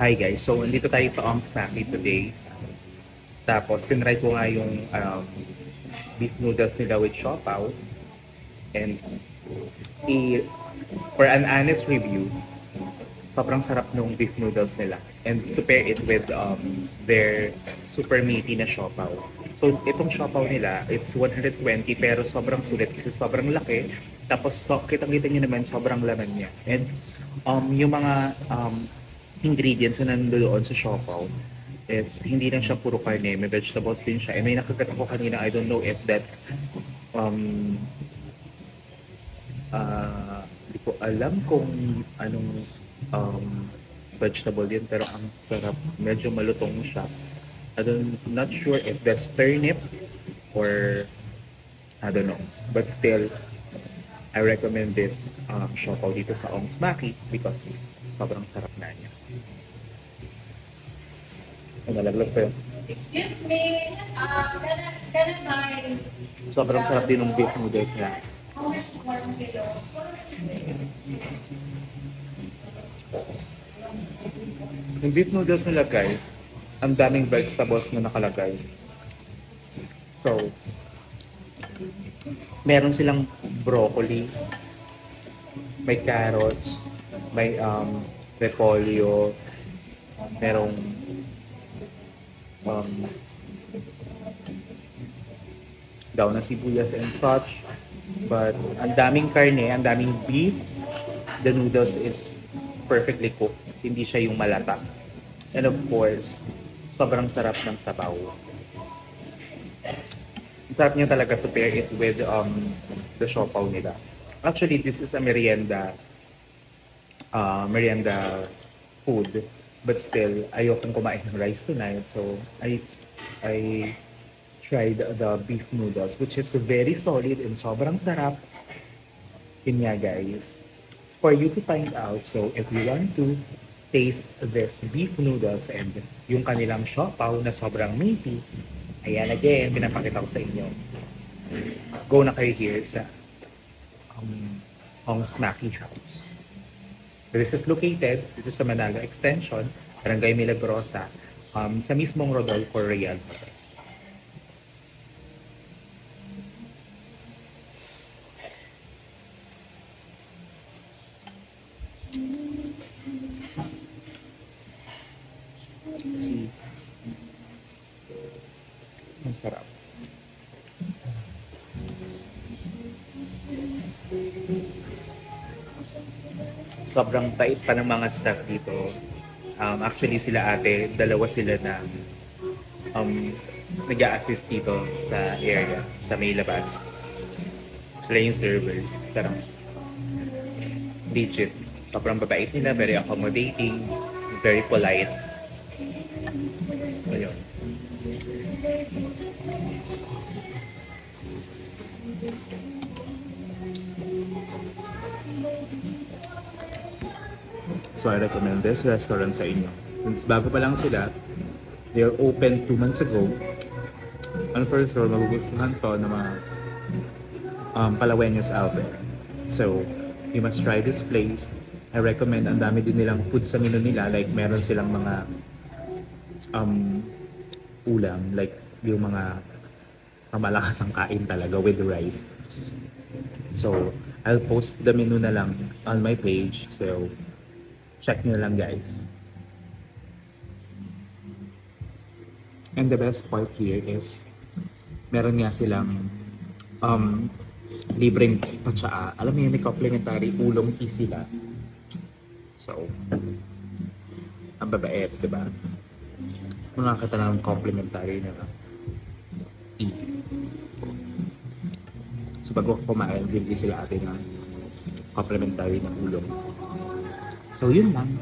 Hi guys, so nandito tayo sa Ong's Snacky today. Tapos tinry ko nga yung beef noodles nila with siopaw. And i- for an honest review, sobrang sarap nung beef noodles nila. And to pair it with their super meaty na siopaw. So itong siopaw nila, it's 120 pero sobrang sulit kasi sobrang laki. Tapos kitang-kita nyo naman sobrang laman niya. And yung mga ingredients na nandoon sa siopaw is hindi lang siya puro karne, may vegetables din siya. And may nakakita ko kanina, I don't know if that's um, hindi ko alam kung anong vegetable yun, pero ang sarap. Medyo malutong siya. Not sure if that's turnip or I don't know. But still, I recommend this siopaw dito sa Ong's Maki because sobrang sarap na niya. Ay, nalaglag pa yun. Excuse me, can I buy Sobrang sarap din ng beef noodles niya. how much 1 kilo? Yung beef noodles nila guys, ang daming vegetables na nakalagay. So, meron silang broccoli, may carrots, may repolyo, merong daw na sibuyas and such. But ang daming karne, ang daming beef. The noodles is perfectly cooked. Hindi siya yung malata. And of course, sobrang sarap ng sabaw. Ang sarap niya talaga to pair it with the siopaw nila. Actually, this is a merienda food. But still, ayokong kumain ng rice tonight. So, I tried the beef noodles, which is very solid and sobrang sarap. Yun nga guys. It's for you to find out. So, if you want to taste this beef noodles and yung kanilang siopaw na sobrang meaty, ayan again, pinapakita ko sa inyo. Go na kayo here sa Ong's Snacky House. This is located dito sa Manalo Extension, Barangay Milagrosa, sa mismong Rodolfo Real. See? Ang sarap. Sobrang bait pa ng mga staff dito. Actually sila ate, dalawa sila na nag-a-assist dito sa area, sa may labas. Sila yung servers. Pero legit. Sobrang babait nila, very accommodating, very polite. Ayun. So I recommend this restaurant sa inyo. Since bago pa lang sila, they're open 2 months ago. And for sure, magugustuhan to ng mga Palaweños out there. So, you must try this place. I recommend, ang dami din nilang food sa menu nila. Like, meron silang mga ulam. Like, yung mga pamalakas ang kain talaga with rice. So, I'll post the menu na lang on my page. So, check nyo lang guys. And the best part here is meron nga silang libreng patsaa. Alam mo yun, may complimentary ulong tea sila. So, ang babait, diba? Kung nakakita na ng complimentary na tea. So, bago kumain, bili sila atin ng complimentary ng ulong. So, yun lang.